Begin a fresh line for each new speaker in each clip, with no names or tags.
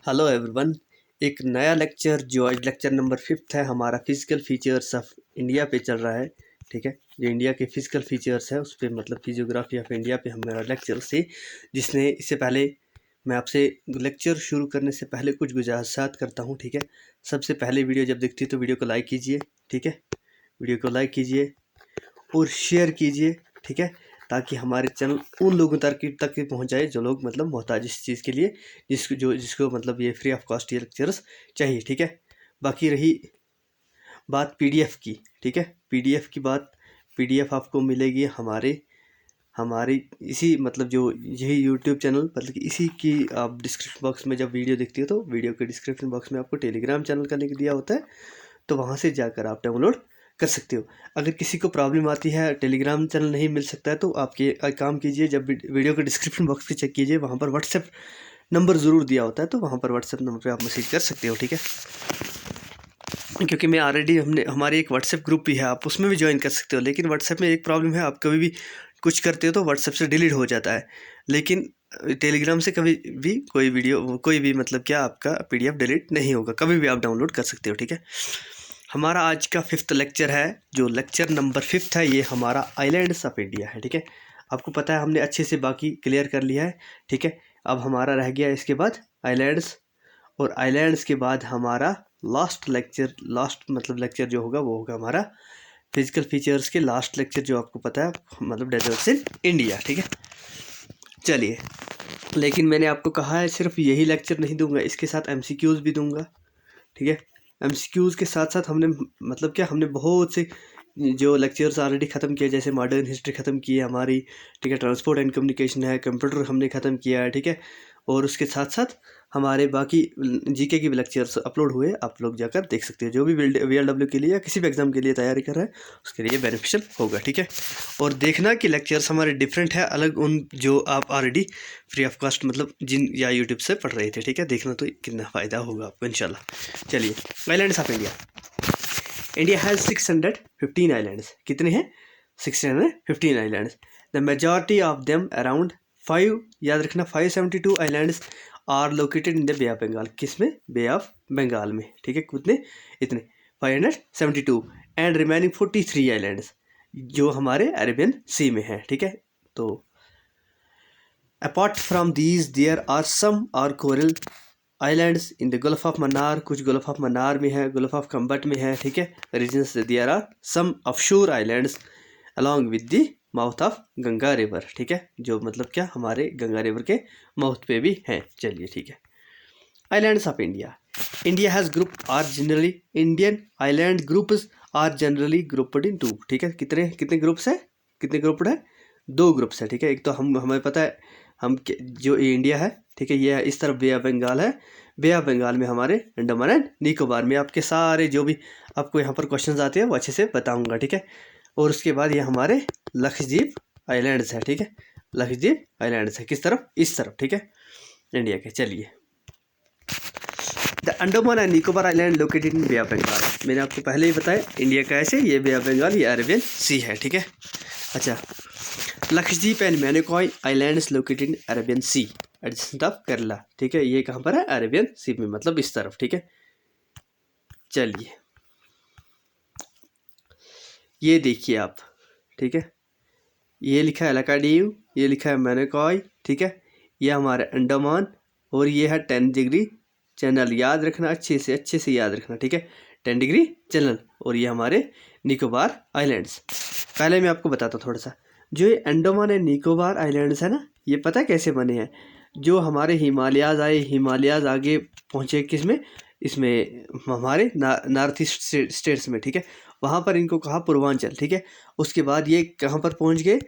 Hello everyone. एक नया lecture जो आज लेक्चर नंबर 5 है हमारा फिजिकल फीचर्स ऑफ इंडिया पे चल रहा है। ठीक है, जो इंडिया के फिजिकल फीचर्स है उस पर मतलब फिजियोग्राफी ऑफ इंडिया पे हमारा लेक्चर से जिसने इससे पहले मैं आपसे लेक्चर शुरू करने से पहले कुछ गुजारिशात करता हूँ। ठीक है, सबसे पहले वीडियो जब देखती है तो वीडियो को लाइक कीजिए। ठीक है, वीडियो को लाइक कीजिए और शेयर कीजिए। ठीक है, ताकि हमारे चैनल उन लोगों तक पहुंच जाए जो लोग मतलब मोहताज इस चीज़ के लिए जिसको मतलब ये फ्री ऑफ कॉस्ट ये लेक्चर्स चाहिए। ठीक है, बाकी रही बात पीडीएफ की। ठीक है, पीडीएफ की बात, पीडीएफ आपको मिलेगी हमारी इसी मतलब जो यही यूट्यूब चैनल मतलब कि इसी की आप डिस्क्रिप्शन बॉक्स में जब वीडियो देखती हो तो वीडियो के डिस्क्रिप्शन बॉक्स में आपको टेलीग्राम चैनल का लिंक दिया होता है, तो वहाँ से जाकर आप डाउनलोड कर सकते हो। अगर किसी को प्रॉब्लम आती है टेलीग्राम चैनल नहीं मिल सकता है तो आप ये काम कीजिए, जब वीडियो के डिस्क्रिप्शन बॉक्स पे चेक कीजिए, वहाँ पर व्हाट्सएप नंबर ज़रूर दिया होता है, तो वहाँ पर व्हाट्सएप नंबर पे आप मैसेज कर सकते हो। ठीक है, क्योंकि मैं ऑलरेडी हमारी एक व्हाट्सएप ग्रुप भी है, आप उसमें भी ज्वाइन कर सकते हो। लेकिन व्हाट्सएप में एक प्रॉब्लम है, आप कभी भी कुछ करते हो तो व्हाट्सएप से डिलीट हो जाता है, लेकिन टेलीग्राम से कभी भी कोई वीडियो कोई भी मतलब क्या आपका पीडीएफ डिलीट नहीं होगा, कभी भी आप डाउनलोड कर सकते हो। ठीक है, हमारा आज का 5th लेक्चर है, जो लेक्चर नंबर 5 है ये हमारा आइलैंड्स ऑफ इंडिया है। ठीक है, आपको पता है हमने अच्छे से बाकी क्लियर कर लिया है। ठीक है, अब हमारा रह गया इसके बाद आइलैंड्स, और आइलैंड्स के बाद हमारा लास्ट मतलब लेक्चर जो होगा वो होगा हमारा फिजिकल फीचर्स के लास्ट लेक्चर, जो आपको पता है मतलब डेजर्ट्स इन इंडिया। ठीक है, चलिए, लेकिन मैंने आपको कहा है सिर्फ यही लेक्चर नहीं दूंगा, इसके साथ एमसीक्यूज़ भी दूंगा। ठीक है, एमसीक्यूज़ के साथ साथ हमने मतलब क्या हमने बहुत से जो लेक्चर्स ऑलरेडी ख़त्म किए, जैसे मॉडर्न हिस्ट्री ख़त्म की है हमारी। ठीक है, ट्रांसपोर्ट एंड कम्युनिकेशन है, कंप्यूटर हमने ख़त्म किया है। ठीक है, और उसके साथ साथ हमारे बाकी जीके की भी लेक्चर्स अपलोड हुए, आप लोग जाकर देख सकते हो। जो भी वीएलडब्ल्यू के लिए या किसी भी एग्ज़ाम के लिए तैयारी कर रहा है उसके लिए बेनिफिशियल होगा। ठीक है, और देखना कि लेक्चर्स हमारे डिफरेंट है, अलग उन जो आप ऑलरेडी फ्री ऑफ कॉस्ट मतलब जिन या यूट्यूब से पढ़ रहे थे। ठीक है, देखना तो कितना फ़ायदा होगा आपको इंशाल्लाह। चलिए, islands of India. India has 615 islands. कितने हैं? 615 islands. The majority of them around 5, याद रखना 572 islands are located in the bay of Bengal. किस में? बे ऑफ बंगाल में। ठीक है, कितने? इतने 572 एंड रिमेनिंग 43 आइलैंड्स जो हमारे अरेबियन सी में है। ठीक है, तो apart from these there are some are coral islands in the gulf of Mannar, कुछ गल्फ ऑफ मन्नार में है, गल्फ ऑफ कंबट में है। ठीक है, reasons there are some offshore islands along with the mouth of Ganga river. ठीक है, जो मतलब क्या हमारे गंगा रिवर के माउथ पे भी हैं। चलिए, ठीक है, islands of India. India has group are generally Indian island groups are generally grouped in 2। ठीक है, कितने कितने ग्रुप्स है? कितने ग्रुप्ड है? 2 ग्रुप्स है। ठीक है, एक तो हमें पता है हम जो इंडिया है, ठीक है, ये इस तरफ बे ऑफ बंगाल है, बे ऑफ बंगाल में हमारे अंडमान एंड निकोबार में आपके सारे जो भी आपको यहाँ पर क्वेश्चंस आते हैं वो अच्छे से बताऊंगा। ठीक है, और उसके बाद ये हमारे लक्षद्वीप आइलैंड्स है। ठीक है, लक्षद्वीप आइलैंड्स है किस तरफ? इस तरफ। ठीक है, इंडिया के। चलिए, the Andaman and Nicobar island located in bay of Bengal. मैंने आपको पहले ही बताया इंडिया का ऐसे, ये बे ऑफ बंगाल, ये अरेबियन सी है। ठीक है, अच्छा, Lakshadweep and Minicoy islands located in Arabian sea adjacent of Kerala. ठीक है, ये कहाँ पर है? अरेबियन सी में, मतलब इस तरफ। ठीक है, चलिए, ये देखिए आप। ठीक है, ये लिखा है लक्षद्वीप, ये लिखा है मैनिकॉय। ठीक है, ये हमारे अंडमान, और ये है 10 डिग्री चैनल। याद रखना, अच्छे से याद रखना। ठीक है, 10 डिग्री चैनल, और ये हमारे निकोबार आइलैंड्स। पहले मैं आपको बताता हूँ थोड़ा सा, जो ये अंडमान एंड निकोबार आइलैंड्स है ना, ये पता है कैसे बने हैं? जो हमारे हिमालयाज आए, हिमालयाज आगे पहुँचे किस में? इसमें हमारे नॉर्थ ईस्ट स्टेट्स में। ठीक है, वहाँ पर इनको कहा पूर्वांचल। ठीक है, उसके बाद ये कहाँ पर पहुँच गए?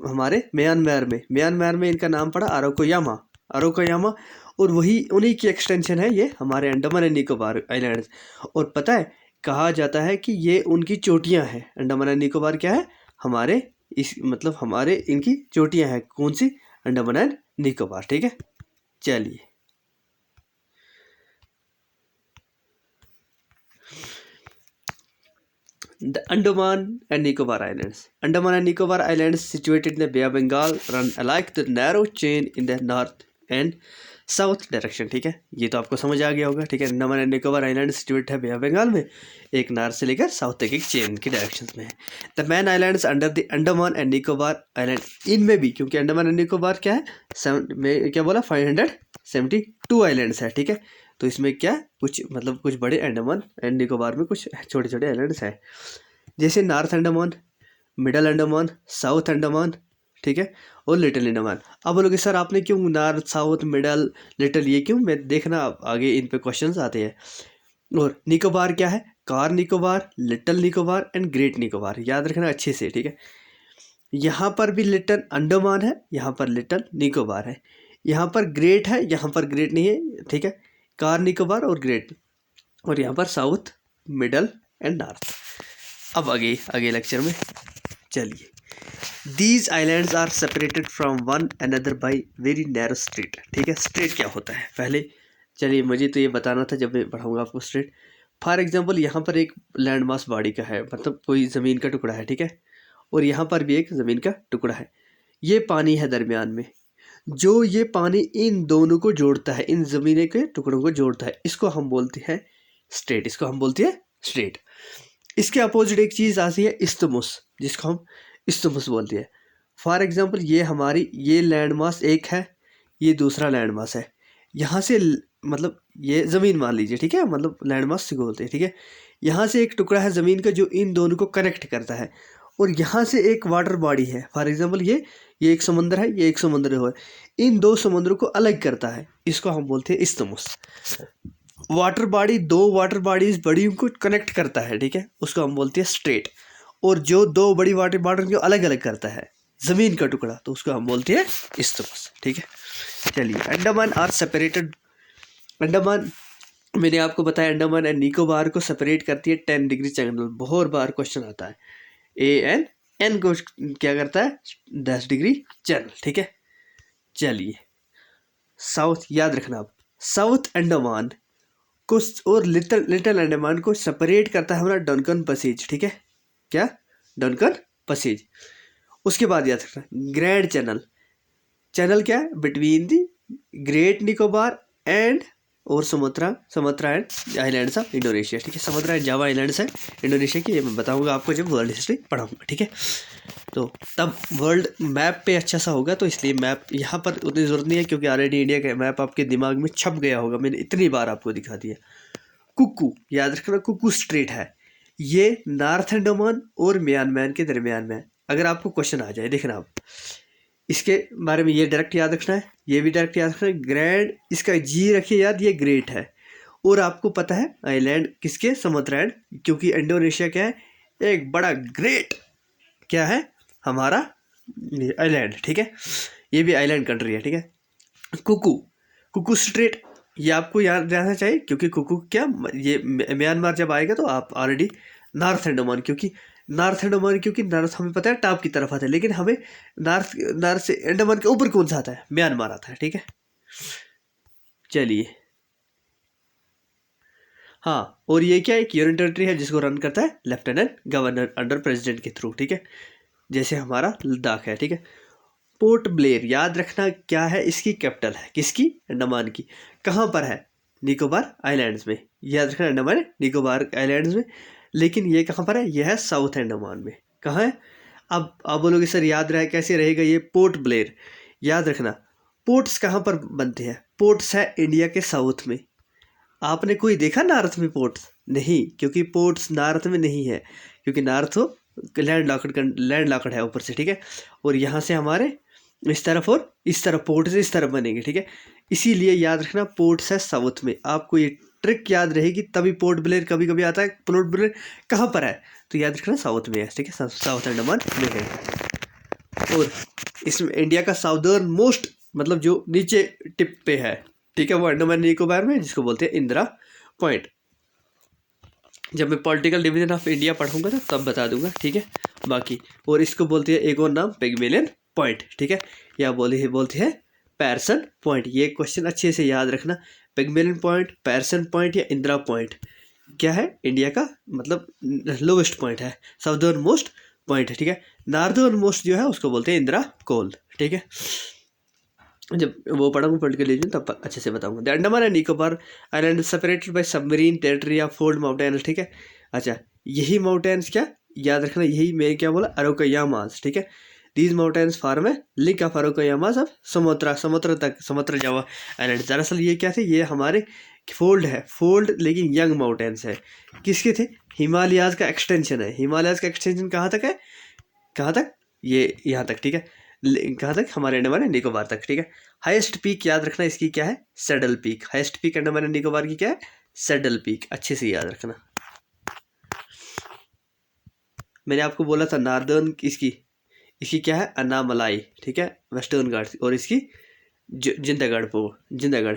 हमारे म्यांमार में। म्यांमार में इनका नाम पड़ा अरोकोयामा, अरोकोयामा, और वही उन्हीं की एक्सटेंशन है ये हमारे अंडमान एंड निकोबार आइलैंड्स। और पता है कहा जाता है कि ये उनकी चोटियाँ हैं। अंडमान एंड निकोबार क्या है? हमारे इस मतलब हमारे इनकी चोटियाँ हैं। कौन सी? अंडमान एंड निकोबार। ठीक है, चलिए, the Andaman and Nicobar Islands. Andaman and Nicobar Islands, situated in the Bay of Bengal, run alike the narrow chain in the north and south direction, ठीक है। ये तो आपको समझ आ गया होगा, ठीक है। Andaman and Nicobar island situate है बे ऑफ बंगाल में, एक नॉर्थ से लेकर साउथ तक एक चेन की डायरेक्शन में है। The man islands under the Andaman and Nicobar island, इनमें भी क्योंकि अंडमान एंड निकोबार क्या है, में क्या बोला 572 आइलैंड्स है, ठीक है। तो इसमें क्या कुछ मतलब कुछ बड़े अंडमान एंड निकोबार में कुछ छोटे छोटे आइलैंड्स हैं, जैसे north Andaman, middle Andaman, south Andaman, ठीक है, और लिटिल अंडमान। अब बोलोगे सर आपने क्यों नॉर्थ साउथ मिडल लिटिल ये क्यों, मैं देखना आगे इन पे क्वेश्चंस आते हैं। और निकोबार क्या है, car Nicobar, little Nicobar and great Nicobar, याद रखना अच्छे से, ठीक है। यहाँ पर भी लिटिल अंडमान है, यहाँ पर लिटिल निकोबार है, यहाँ पर ग्रेट है, यहाँ पर ग्रेट नहीं है, ठीक है। कार निकोबार और ग्रेट, और यहाँ पर साउथ मिडल एंड नॉर्थ। अब आगे लेक्चर में चलिए। These islands are separated from one another by very narrow strait, ठीक है। स्ट्रेट क्या होता है पहले चलिए, मुझे तो ये बताना था जब मैं पढ़ाऊँगा आपको स्ट्रेट। फॉर एग्जांपल यहाँ पर एक लैंड मास बॉडी का है, मतलब कोई ज़मीन का टुकड़ा है, ठीक है, और यहाँ पर भी एक ज़मीन का टुकड़ा है, ये पानी है दरमियान में, जो ये पानी इन दोनों को जोड़ता है, इन ज़मीन के टुकड़ों को जोड़ता है, इसको हम बोलते हैं स्ट्रेट, इसको हम बोलते हैं स्ट्रेट। इसके अपोजिट एक चीज़ आती है इस्तमुस, जिसको हम इस्तमुस बोलते हैं। फॉर एग्जांपल ये हमारी ये लैंड मास एक है, ये दूसरा लैंड मास है, यहाँ से मतलब ये ज़मीन मान लीजिए, ठीक है, मतलब लैंड मास से बोलते हैं, ठीक है। यहाँ से एक टुकड़ा है ज़मीन का जो इन दोनों को कनेक्ट करता है, और यहाँ से एक वाटर बॉडी है, फॉर एग्जांपल ये एक समुंदर है, ये एक समुंदर है, इन दो समुद्रों को अलग करता है, इसको हम बोलते हैं इस्तमुस। वाटर बॉडी दो वाटर बॉडीज बड़ी को कनेक्ट करता है, ठीक है, उसको हम बोलते हैं स्ट्रेट। और जो दो बड़ी वाटर बॉडी को अलग अलग करता है ज़मीन का टुकड़ा, तो उसको हम बोलते हैं इस्तमुस, ठीक है। चलिए, अंडमान आर सेपरेटेड, अंडमान मैंने आपको बताया अंडमान एंड निकोबार को सेपरेट करती है 10 डिग्री चैनल, बहुत बार क्वेश्चन आता है। एन को क्या करता है 10 डिग्री चैनल, ठीक है। चलिए, साउथ याद रखना आप, साउथ अंडमान को और लिटिल अंडमान को सेपरेट करता है हमारा डनकन पैसेज, ठीक है, क्या डनकन पैसेज। उसके बाद याद रखना ग्रैंड चैनल, चैनल क्या है between the great Nicobar and और Sumatra and islands of Indonesia, ठीक है। सुमात्रा एंड जावा आइलैंड्स है इंडोनेशिया की, ये मैं बताऊंगा आपको जब वर्ल्ड हिस्ट्री पढ़ाऊंगा, ठीक है। तो तब वर्ल्ड मैप पे अच्छा सा होगा, तो इसलिए मैप यहाँ पर उतनी ज़रूरत नहीं है, क्योंकि ऑलरेडी इंडिया का मैप आपके दिमाग में छप गया होगा, मैंने इतनी बार आपको दिखा दिया। कुक्कू याद रखना, कुक्कू स्ट्रेट है, ये नॉर्थ अंडमान और म्यांमार के दरमियान में है। अगर आपको क्वेश्चन आ जाए, देखना आप इसके बारे में, ये डायरेक्ट याद रखना है, ये भी डायरेक्ट याद रखना है। ग्रैंड इसका जी रखिए याद, ये ग्रेट है, और आपको पता है आइलैंड किसके, सुमात्रा एंड, क्योंकि इंडोनेशिया क्या है एक बड़ा ग्रेट क्या है हमारा आइलैंड, ठीक है, ये भी आइलैंड कंट्री है, ठीक है। कुक्कू स्ट्रेट, ये आपको याद रहना चाहिए, क्योंकि कुक्कू क्या ये म्यांमार जब आएगा तो आप ऑलरेडी नॉर्थ अंडमान, क्योंकि नॉर्थ हमें पता है टॉप की तरफ आता है, लेकिन हमें नॉर्थ से अंडमान के ऊपर कौन सा आता है, म्यांमार आता है, ठीक है। चलिए, हाँ, और ये क्या एक यूनियन टेरिटरी है जिसको रन करता है लेफ्टिनेंट गवर्नर अंडर प्रेसिडेंट के थ्रू, ठीक है, जैसे हमारा लद्दाख है, ठीक है। पोर्ट ब्लेयर याद रखना क्या है, इसकी कैपिटल है किसकी, अंडमान की। कहाँ पर है, निकोबार आइलैंड्स में, याद रखना अंडमान निकोबार आइलैंड्स में, लेकिन ये कहाँ पर है, यह है साउथ अंडमान में। कहाँ है, अब आप बोलोगे सर याद रहे कैसे रहेगा, ये पोर्ट ब्लेयर, याद रखना पोर्ट्स कहाँ पर बनते हैं, पोर्ट्स है इंडिया के साउथ में। आपने कोई देखा नॉर्थ में पोर्ट्स, नहीं, क्योंकि पोर्ट्स नॉर्थ में नहीं है, क्योंकि नॉर्थ हो लैंड लॉकड है ऊपर से, ठीक है, और यहाँ से हमारे इस तरफ और इस तरफ पोर्ट से इस तरफ बनेंगे, ठीक है। इसीलिए याद रखना पोर्ट्स है साउथ में, आपको ये ट्रिक याद रहेगी, तभी पोर्ट ब्लेयर कभी कभी आता है। पोर्ट ब्लेयर कहाँ पर है, तो याद रखना साउथ में है, ठीक है, साउथ अंडमान में है। और इसमें इंडिया का साउदर्न मोस्ट मतलब जो नीचे टिप पे है, ठीक है, वो अंडमान निकोबार में, जिसको बोलते हैं इंदिरा पॉइंट। जब मैं पॉलिटिकल डिवीजन ऑफ इंडिया पढ़ूंगा ना तब बता दूंगा, ठीक है। बाकी और इसको बोलते हैं एक और नाम पिग्मेलियन पॉइंट, ठीक है, या बोलते हैं पैरसन पॉइंट। ये क्वेश्चन अच्छे से याद रखना, पिग्मेलियन पॉइंट, पैरसन पॉइंट या इंदिरा पॉइंट क्या है, इंडिया का मतलब लोवेस्ट पॉइंट है, साउदर्न मोस्ट पॉइंट है, ठीक है। नॉर्दर्न मोस्ट जो है उसको बोलते हैं इंदिरा कोल, ठीक है। जब वो पढ़ूंगा पॉलिटिकल रीजन तब अच्छे से बताऊंगा। The Andaman and Nicobar island separated by submarine territory of fold mountains, ठीक है। अच्छा, यही माउंटेन्स क्या याद रखना, यही मैं क्या बोला, अरोकयामास, ठीक है। दीज माउंटेन्स फॉर्म है लिंक ऑफ अरोकयामास ऑफ समुद्र तक, समुद्र जावा आइलैंड। दरअसल ये क्या थे, ये हमारे फोल्ड है, फोल्ड लेकिन यंग माउंटेन्स है। किसके थे, हिमालयाज का एक्सटेंशन है। हिमालयाज का एक्सटेंशन कहाँ तक है, कहाँ तक, ये यहाँ तक, ठीक है। कहाँ तक, हमारे अंडमान एंड निकोबार तक, ठीक है। हाईएस्ट पीक याद रखना इसकी क्या है, saddle peak. Highest peak Andaman and Nicobar की क्या है, सैडल पीक, अच्छे से याद रखना। मैंने आपको बोला था नार्दर्न इसकी क्या है, अन्नामलाई, ठीक है, वेस्टर्न घाट्स, और इसकी जिंदागढ़,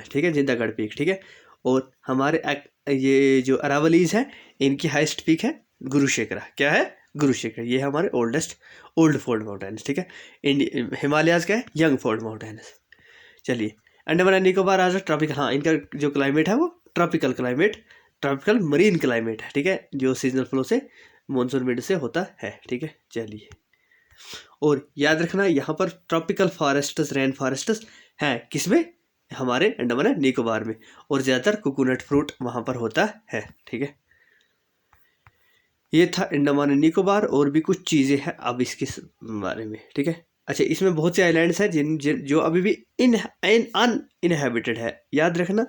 ठीक है, जिंदागढ़ पीक, ठीक है। और हमारे ये जो अरावलीज है इनकी हाईएस्ट पीक है गुरुशेखरा, क्या है, गुरुशेखर। ये हमारे ओल्ड फोल्ड माउंटेन्स, ठीक है। हिमालयाज का है यंग फोल्ड माउंटेन्स। चलिए, अंडमान एंड निकोबार आज ट्रॉपिकल, हाँ, इनका जो क्लाइमेट है वो tropical climate, tropical marine climate है, ठीक है, जो सीजनल फ्लो से मानसून मिड से होता है, ठीक है। चलिए, और याद रखना यहाँ पर ट्रॉपिकल फॉरेस्ट्स, रेन फॉरेस्ट्स हैं किसमें, हमारे अंडमान एंड निकोबार में, और ज़्यादातर कोकोनट फ्रूट वहाँ पर होता है, ठीक है। ये था अंडमान एंड निकोबार, और भी कुछ चीज़ें हैं अब इसके बारे में, ठीक है। अच्छा, इसमें बहुत से आइलैंड्स हैं जो अभी भी अनइनहेबिटेड है, याद रखना,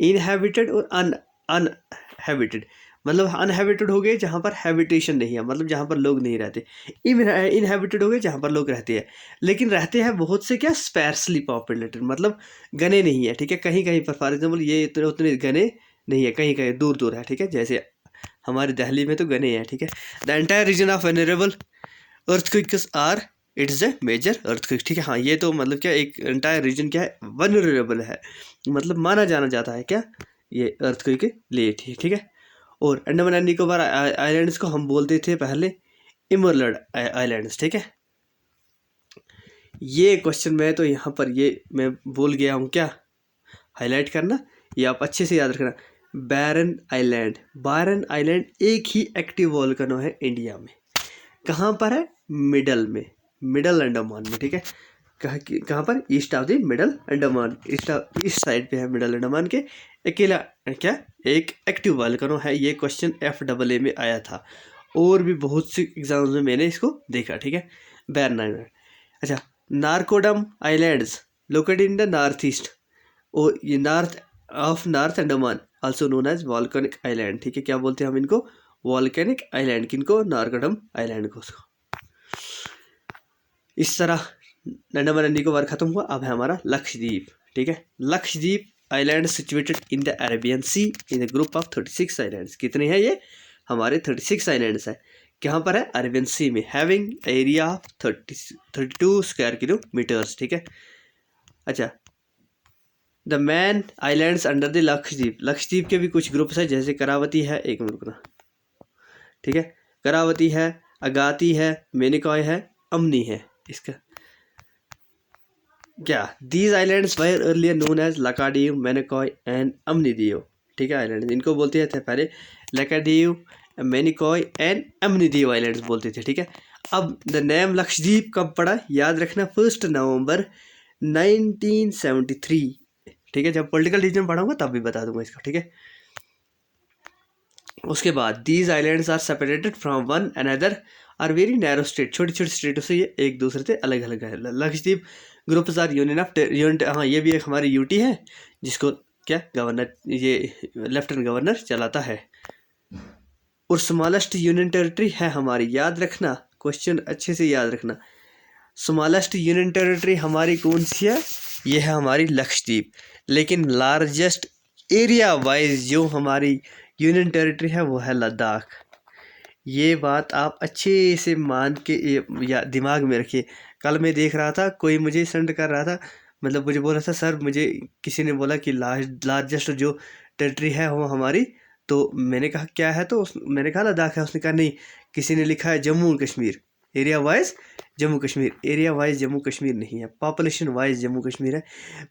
इनहेबिटेड और अनहेबिटेड। मतलब अनहेबिटेड हो गए जहाँ पर हैबिटेशन नहीं है, मतलब जहाँ पर लोग नहीं रहते। इनहेबिटेड हो गए जहाँ पर लोग रहते हैं, लेकिन रहते हैं बहुत से क्या, स्पैर्सली पॉपुलेटेड, मतलब घने नहीं है, ठीक है। कहीं कहीं पर, फॉर एग्जाम्पल ये इतने उतने घने नहीं है, कहीं कहीं दूर दूर है, ठीक है। जैसे हमारे दिल्ली में तो घने हैं, ठीक है। The entire region of vulnerable earthquakes are it's a major earthquake, ठीक है। हाँ, ये तो मतलब क्या, एक एंटायर रीजन क्या है, वनरेबल है, मतलब माना जाना जाता है क्या, ये अर्थक्वेक के लिए, ठीक है। और अंडमान एंड निकोबार आइलैंड्स को हम बोलते थे पहले इमरल्ड आइलैंड्स, ठीक है। ये क्वेश्चन में तो यहाँ पर ये मैं भूल गया हूँ क्या हाईलाइट करना, ये आप अच्छे से याद रखना। बैरन आइलैंड एक ही एक्टिव वोल्केनो है इंडिया में, कहाँ पर है, मिडल अंडमान में, ठीक है। कहाँ पर, east of the middle Andaman, east side पे है मिडल अंडमान के, अकेला क्या, एक एक्टिव वोल्केनो है। ये क्वेश्चन FAA में आया था, और भी बहुत से एग्जाम्स में मैंने इसको देखा, ठीक है। बैरन आइलैंड। अच्छा, Narcondam islands located in the north east, और ये north Andaman also known as volcanic island, ठीक है। क्या बोलते हैं हम इनको, वॉल्केनिक आइलैंड, किनको, नारकोडम आइलैंड को। इस तरह अंडमान एंड निकोबार खत्म हुआ, अब है हमारा लक्षद्वीप, ठीक है। Lakshadweep island situated in the Arabian sea in the group of 36 islands. कितने हैं ये, हमारे 36 आइलैंड्स है। कहाँ पर है, अरेबियन सी में, having area of 32 square kilometres, ठीक है। अच्छा, the man islands under the Lakshadweep के भी कुछ ग्रुप्स है, जैसे करावती है, एक मिनट रुकना, ठीक है। करावती है, अगाती है, मेनिकॉय है, अमनी है, इसका क्या, these islands were earlier known as Laccadive, Minicoy and Amindivi, ठीक है। आइलैंड इनको बोलते थे पहले लकाडीव, मेनिकॉय एंड अमनीदीव आइलैंड्स बोलते थे, ठीक है। अब द नेम लक्षद्वीप कब पड़ा, याद रखना, 1 नवंबर 1973, ठीक है। जब पॉलिटिकल रीजन पढ़ाऊंगा तब भी बता दूंगा इसको, ठीक है। उसके बाद these islands are separated from one another are very narrow state, छोटी छोटी स्टेटों से ये एक दूसरे से अलग अलग है। Lakshadweep groups are union of unit, हाँ, ये भी एक हमारी यूटी है, जिसको क्या गवर्नर, ये लेफ्टिनेंट गवर्नर चलाता है। और स्मॉलेस्ट यूनियन टेरिटरी है हमारी, याद रखना, क्वेश्चन अच्छे से याद रखना, स्मॉलेस्ट यूनियन टेरिटरी हमारी कौन सी है, ये है हमारी लक्षद्वीप। लेकिन लार्जेस्ट एरिया वाइज जो हमारी यूनियन टेरिटरी है वो है लद्दाख। ये बात आप अच्छे से मान के या दिमाग में रखिए। कल मैं देख रहा था, कोई मुझे सेंड कर रहा था, मतलब मुझे बोल रहा था, सर मुझे किसी ने बोला कि लार्जेस्ट जो टेरिटरी है वो हमारी, तो मैंने कहा क्या है, तो मैंने कहा लद्दाख है। उसने कहा नहीं, किसी ने लिखा है Jammu Kashmir, area wise Jammu Kashmir, area wise Jammu Kashmir नहीं है, पॉपुलेशन वाइज जम्मू कश्मीर है,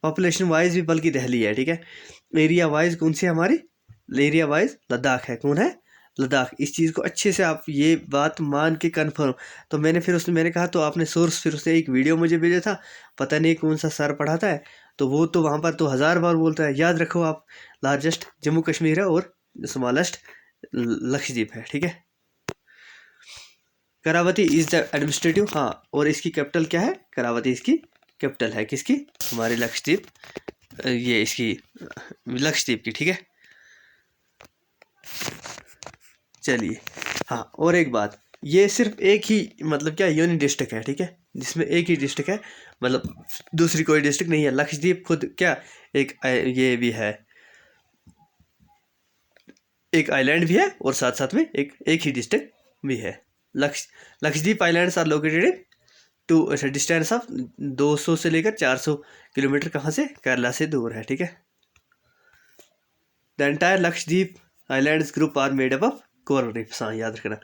पॉपुलेशन वाइज भी बल्कि दिल्ली है, ठीक है। एरिया वाइज कौन सी है हमारी, एरिया वाइज लद्दाख है, कौन है, लद्दाख। इस चीज़ को अच्छे से आप ये बात मान के कन्फर्म। तो मैंने फिर उसने मैंने कहा तो आपने सोर्स, फिर उसने एक वीडियो मुझे भेजा था, पता नहीं कौन सा सर पढ़ाता है, तो वो तो वहाँ पर तो 1000 बार बोलता है। याद रखो आप, लार्जेस्ट जम्मू कश्मीर है और स्मॉलेस्ट लक्षद्वीप है, ठीक है। करावती इज द एडमिनिस्ट्रेटिव, हाँ, और इसकी कैपिटल क्या है? करावती इसकी कैपिटल है, किसकी? हमारे लक्षद्वीप, ये इसकी लक्षद्वीप की, ठीक है। चलिए, हाँ, और एक बात, ये सिर्फ एक ही मतलब क्या यूनियन डिस्ट्रिक्ट है, ठीक है, जिसमें एक ही डिस्ट्रिक्ट है, मतलब दूसरी कोई डिस्ट्रिक्ट नहीं है। लक्षद्वीप खुद क्या एक ये भी है, एक आइलैंड भी है और साथ साथ में एक ही डिस्ट्रिक्ट भी है। Lakshadweep islands are located in to distance of 200 से लेकर 400 किलोमीटर, कहाँ से? केरला से दूर है, ठीक है। The entire Lakshadweep islands group are made up of coral reefs, हाँ याद रखना।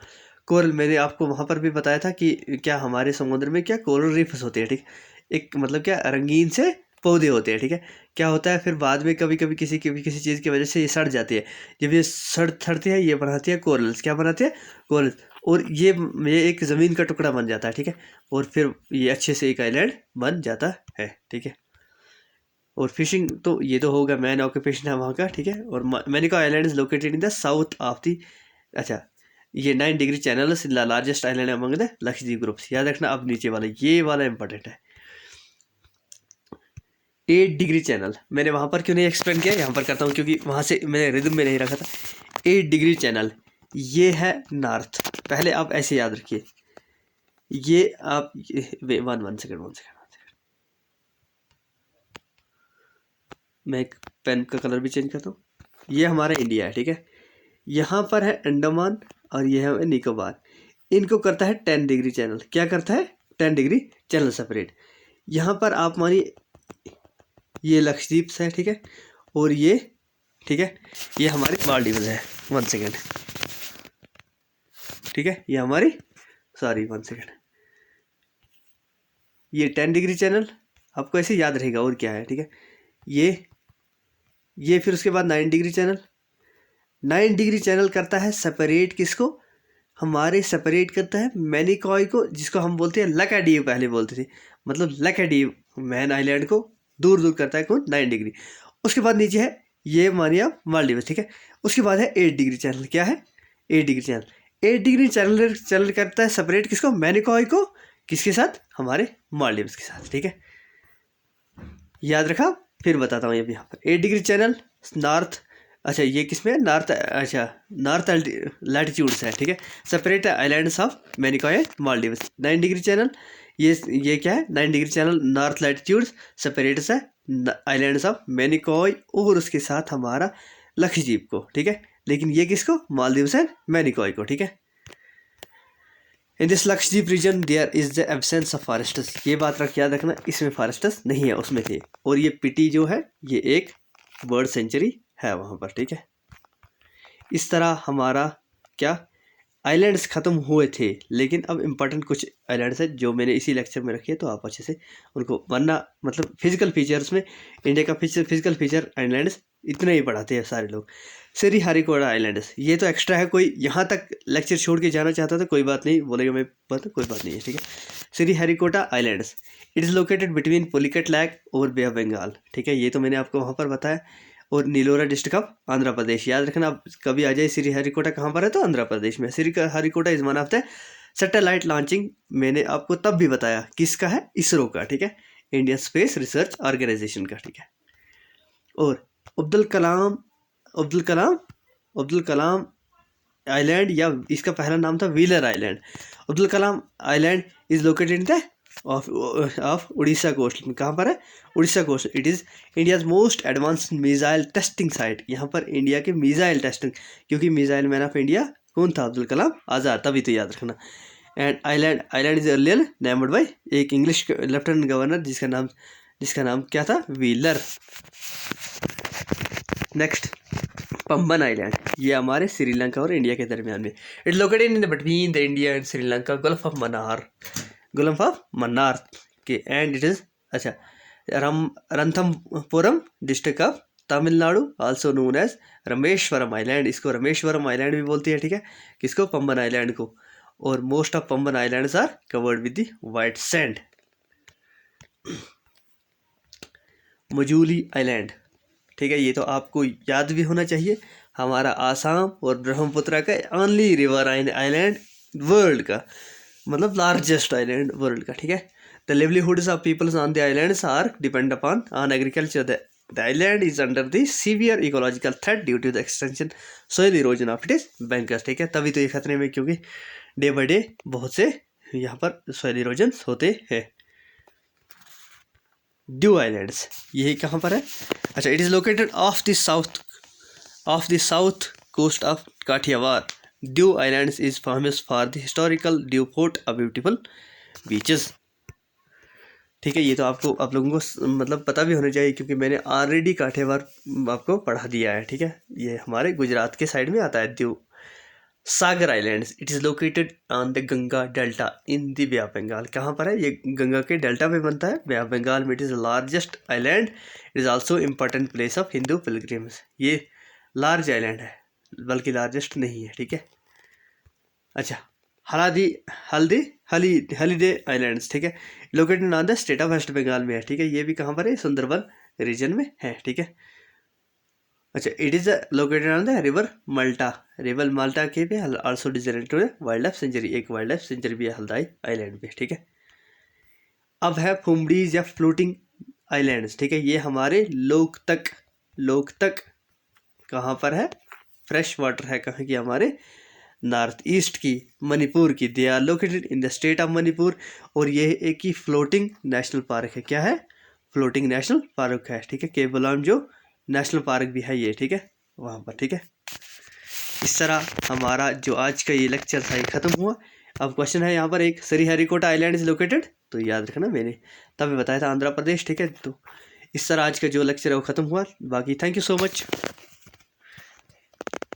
कोरल, मैंने आपको वहाँ पर भी बताया था कि क्या हमारे समुद्र में क्या कोरल रीफ्स होते हैं, ठीक। एक मतलब क्या रंगीन से पौधे होते हैं, ठीक है। क्या होता है फिर बाद में कभी कभी किसी चीज़ की वजह से ये सड़ जाती है। जब ये सड़ती है, ये बनाती है कोरल्स, क्या बनाती है? कोरल्स। और ये एक ज़मीन का टुकड़ा बन जाता है, ठीक है। और फिर ये अच्छे से एक आइलैंड बन जाता है, ठीक है। और फिशिंग तो ये तो होगा, मैन ऑक्यूपेशन है वहाँ का, ठीक है। और Minicoy island is located in the south of the, अच्छा, ये 9 degree channel largest island among the Lakshadweep groups. याद रखना। अब नीचे वाला, ये वाला इंपॉर्टेंट है, 8 डिग्री चैनल। मैंने वहाँ पर क्यों नहीं एक्सप्लेन किया, यहाँ पर करता हूँ, क्योंकि वहाँ से मैंने रिदम में नहीं रखा था। 8 डिग्री चैनल, ये है नॉर्थ। पहले आप ऐसे याद रखिए, ये आप वन सेकेंड, मैं एक पेन का कलर भी चेंज करता हूँ। ये हमारा इंडिया है, ठीक है। यहाँ पर है अंडमान और ये है निकोबार। इनको करता है 10 डिग्री चैनल। क्या करता है? 10 डिग्री चैनल सेपरेट। यहाँ पर आप मानिए ये लक्षद्वीप है, ठीक है, और ये, ठीक है, ये हमारी मालदीव्स है। 1 सेकेंड, ठीक है, ये हमारी, सॉरी 1 सेकेंड, ये 10 डिग्री चैनल आपको ऐसे याद रहेगा, और क्या है, ठीक है। ये फिर उसके बाद 9 डिग्री चैनल। 9 डिग्री चैनल करता है सेपरेट किसको? हमारे सेपरेट करता है मैनिकॉय को, जिसको हम बोलते हैं लैकाडीव, पहले बोलते थे, मतलब लैकाडीव मैन आइलैंड को दूर दूर करता है कौन? 9 डिग्री। उसके बाद नीचे है ये मानिए आप मालदीव, ठीक है। उसके बाद है 8 डिग्री चैनल। क्या है? 8 डिग्री चैनल। 8 डिग्री चैनल करता है सेपरेट किसको? मैनिकॉय को, किसके साथ? हमारे मालदीव्स के साथ, ठीक है। याद रखा। फिर बताता हूँ, ये भी यहाँ पर 8 डिग्री चैनल नॉर्थ, अच्छा ये किसमें है? नॉर्थ, अच्छा नॉर्थ लैटिट्यूड्स है, ठीक है। Separate islands of Minicoy and Maldives. 9 degree channel, ये क्या है? 9 degree channel north latitudes separates है आइलैंड्स ऑफ मैनिकॉय और उसके साथ हमारा लक्षद्वीप को, ठीक है। लेकिन ये किसको? मालदीव्स एंड मैनिकॉय को, ठीक है। In this Lakshadweep region there is the absence of forests. ये बात याद रखना, इसमें फॉरेस्ट्स नहीं है, उसमें थे। और ये पिटी जो है, ये एक बर्ड सेंचुरी है वहाँ पर, ठीक है। इस तरह हमारा क्या आइलैंड्स ख़त्म हुए थे, लेकिन अब इम्पोर्टेंट कुछ आइलैंड्स हैं जो मैंने इसी लेक्चर में रखे, तो आप अच्छे से उनको, वरना मतलब फिजिकल फीचर्स में इंडिया का फिजिकल फीचर आइलैंड्स इतने ही पढ़ाते हैं सारे लोग। श्रीहरिकोटा आइलैंड्स, ये तो एक्स्ट्रा है, कोई यहाँ तक लेक्चर छोड़ के जाना चाहता था कोई बात नहीं, बोलेगा मैं पता, कोई बात नहीं है, ठीक है। Sriharikota islands, it is located between Pulicat lake और बे ऑफ बंगाल, ठीक है। ये तो मैंने आपको वहाँ पर बताया। और नीलोरा डिस्ट्रिक्ट ऑफ आंध्र प्रदेश। याद रखना, आप कभी आ जाए श्रीहरिकोटा कहाँ पर है, तो आंध्र प्रदेश में। Sriharikota is one of the satellite launching, मैंने आपको तब भी बताया किसका है? इसरो का, ठीक है, इंडियन स्पेस रिसर्च ऑर्गेनाइजेशन का, ठीक है। और अब्दुल कलाम आइलैंड, या इसका पहला नाम था Wheeler island. Abdul Kalam island is located in the off Orissa coast. कहाँ पर है? Orissa coast. It is India's most advanced missile testing site. यहाँ पर इंडिया के मिसाइल टेस्टिंग, क्योंकि मिसाइल मैन ऑफ इंडिया कौन था? अब्दुल कलाम आज़ाद, तभी तो याद रखना। And island is earlier named by एक इंग्लिश लेफ्टिनेंट गवर्नर, जिसका नाम क्या था? व्हीलर। नेक्स्ट, पंबन आइलैंड, ये हमारे श्रीलंका और इंडिया के दरमियान में। It located in between the India and Sri Lanka gulf of Mannar के, एंड इट इज, अच्छा, Ramanathapuram district of Tamil Nadu also known as Rameswaram island, इसको रामेश्वरम आइलैंड भी बोलती है, ठीक है, किसको, पंबन आइलैंड को। और most of Pamban islands are covered with the white sand. Majuli island, ठीक है, ये तो आपको याद भी होना चाहिए, हमारा आसाम और ब्रह्मपुत्र का ओनली रिवर आइलैंड वर्ल्ड का, मतलब लार्जेस्ट आइलैंड वर्ल्ड का, ठीक है। The livelihoods of peoples on the islands are depend upon on agriculture. The island is under the severe ecological threat due to the extension soil erosion of it bankers, ठीक है, तभी तो ये खतरे में, क्योंकि डे बाई डे बहुत से यहाँ पर सोइल इरोजन होते हैं। ड्यू आइलैंड्स, यही कहाँ पर है, अच्छा, it is located off the south coast of Kathiawar. Diu islands is famous for the historical Diu fort, a beautiful beaches, ठीक है। ये तो आपको, आप लोगों को मतलब पता भी होना चाहिए, क्योंकि मैंने ऑलरेडी काठियावाड़ आपको पढ़ा दिया है, ठीक है। ये हमारे गुजरात के साइड में आता है Diu. Sagar islands, it is located on the Ganga delta in the bay of Bengal, कहाँ पर है, ये गंगा के डेल्टा पे बनता है, बे ऑफ बंगाल में। It is largest island, it is also important place of Hindu pilgrims, ये लार्ज आइलैंड है, बल्कि लार्जेस्ट नहीं है, ठीक है। अच्छा, हॉलीडे आइलैंड्स, ठीक है, located on the state of West Bengal में है, ठीक है, ये भी कहाँ पर है, सुंदरबन रीजन में है, ठीक है। अच्छा, it is located on the river Malta के पे also designed to wild life sanctuary, एक वाइल्ड लाइफ सेंचुरी भी है हल्दाई आइलैंड पे, ठीक है। अब है फुमडीज या फ्लोटिंग आइलैंड्स, ठीक है, ये हमारे लोकतक कहाँ पर है, फ्रेश वाटर है, कहाँ की, हमारे नॉर्थ ईस्ट की, मणिपुर की। They are located in the state of Manipur, और ये एक ही फ्लोटिंग नेशनल पार्क है, क्या है, फ्लोटिंग नेशनल पार्क है, ठीक है। केवलाम जो नेशनल पार्क भी है ये, ठीक है, वहाँ पर, ठीक है। इस तरह हमारा जो आज का ये लेक्चर था ये ख़त्म हुआ। अब क्वेश्चन है यहाँ पर एक, श्रीहरिकोटा आइलैंड इज लोकेटेड, तो याद रखना, मैंने तभी बताया था आंध्र प्रदेश, ठीक है। तो इस तरह आज का जो लेक्चर है वो ख़त्म हुआ। बाकी थैंक यू सो मच।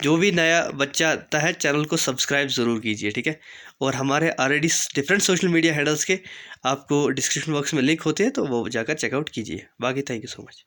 जो भी नया बच्चा आता है चैनल को सब्सक्राइब ज़रूर कीजिए, ठीक है। और हमारे already different social media handles के आपको डिस्क्रिप्शन बॉक्स में लिंक होते हैं, तो वो जाकर चेकआउट कीजिए। बाकी थैंक यू सो मच।